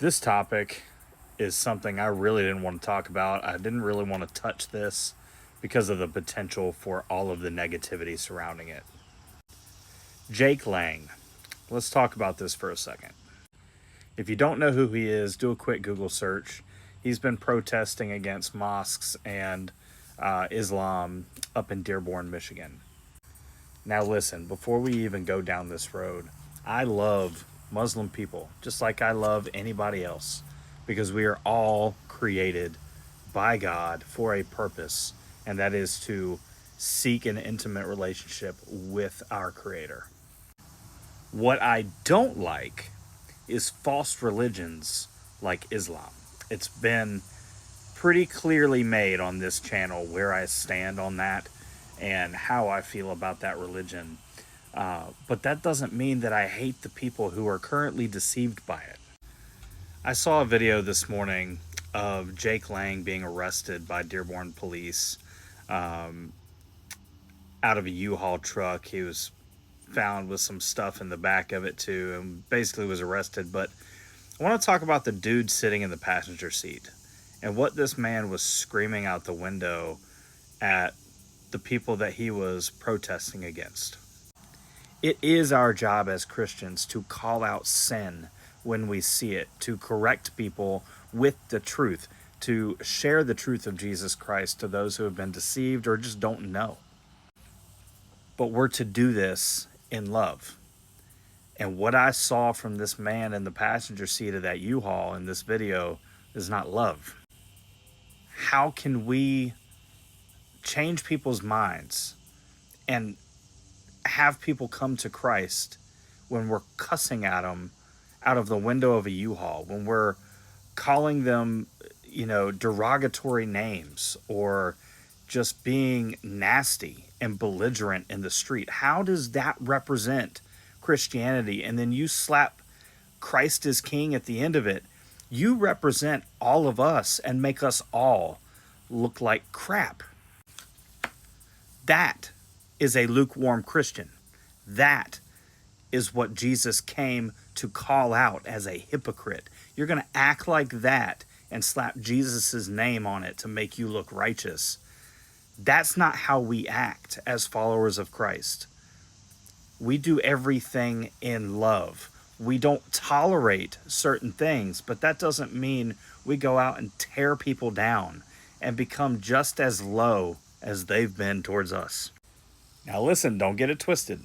This topic is something I really didn't want to talk about. I didn't really want to touch this because of the potential for all of the negativity surrounding it. Jake Lang. Let's talk about this for a second. If you don't know who he is, do a quick Google search. He's been protesting against mosques and Islam up in Dearborn, Michigan. Now listen, before we even go down this road, I love Muslim people just like I love anybody else because we are all created by God for a purpose, and that is to seek an intimate relationship with our Creator. What I don't like is false religions like Islam. It's been pretty clearly made on this channel where I stand on that and how I feel about that religion. But that doesn't mean that I hate the people who are currently deceived by it. I saw a video this morning of Jake Lang being arrested by Dearborn police out of a U-Haul truck. He was found with some stuff in the back of it too, and basically was arrested. But I want to talk about the dude sitting in the passenger seat and what this man was screaming out the window at the people that he was protesting against. It is our job as Christians to call out sin when we see it, to correct people with the truth, to share the truth of Jesus Christ to those who have been deceived or just don't know. But we're to do this in love. And what I saw from this man in the passenger seat of that U-Haul in this video is not love. How can we change people's minds and have people come to Christ when we're cussing at them out of the window of a U-Haul, when we're calling them, derogatory names or just being nasty and belligerent in the street? How does that represent Christianity? And then you slap Christ is King at the end of it. You represent all of us and make us all look like crap. That is a lukewarm Christian. That is what Jesus came to call out as a hypocrite. You're going to act like that and slap Jesus's name on it to make you look righteous. That's not how we act as followers of Christ. We do everything in love. We don't tolerate certain things, but that doesn't mean we go out and tear people down and become just as low as they've been towards us. Now listen, don't get it twisted.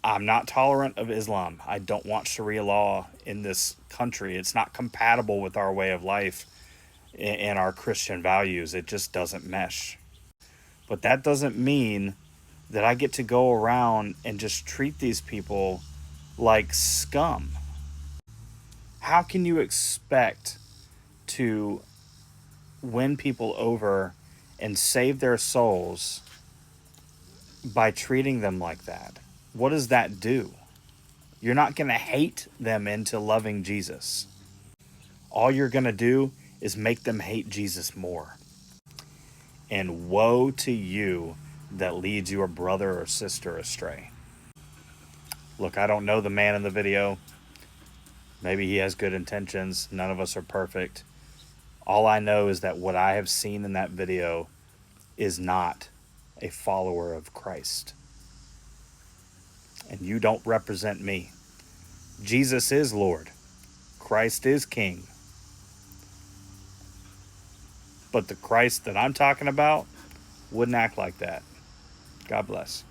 I'm not tolerant of Islam. I don't want Sharia law in this country. It's not compatible with our way of life and our Christian values. It just doesn't mesh. But that doesn't mean that I get to go around and just treat these people like scum. How can you expect to win people over and save their souls by treating them like that? What does that do? You're not going to hate them into loving Jesus. All you're going to do is make them hate Jesus more. And woe to you that leads your brother or sister astray. Look, I don't know the man in the video. Maybe he has good intentions. None of us are perfect. All I know is that what I have seen in that video is not a follower of Christ. And you don't represent me. Jesus is Lord. Christ is King. But the Christ that I'm talking about wouldn't act like that. God bless.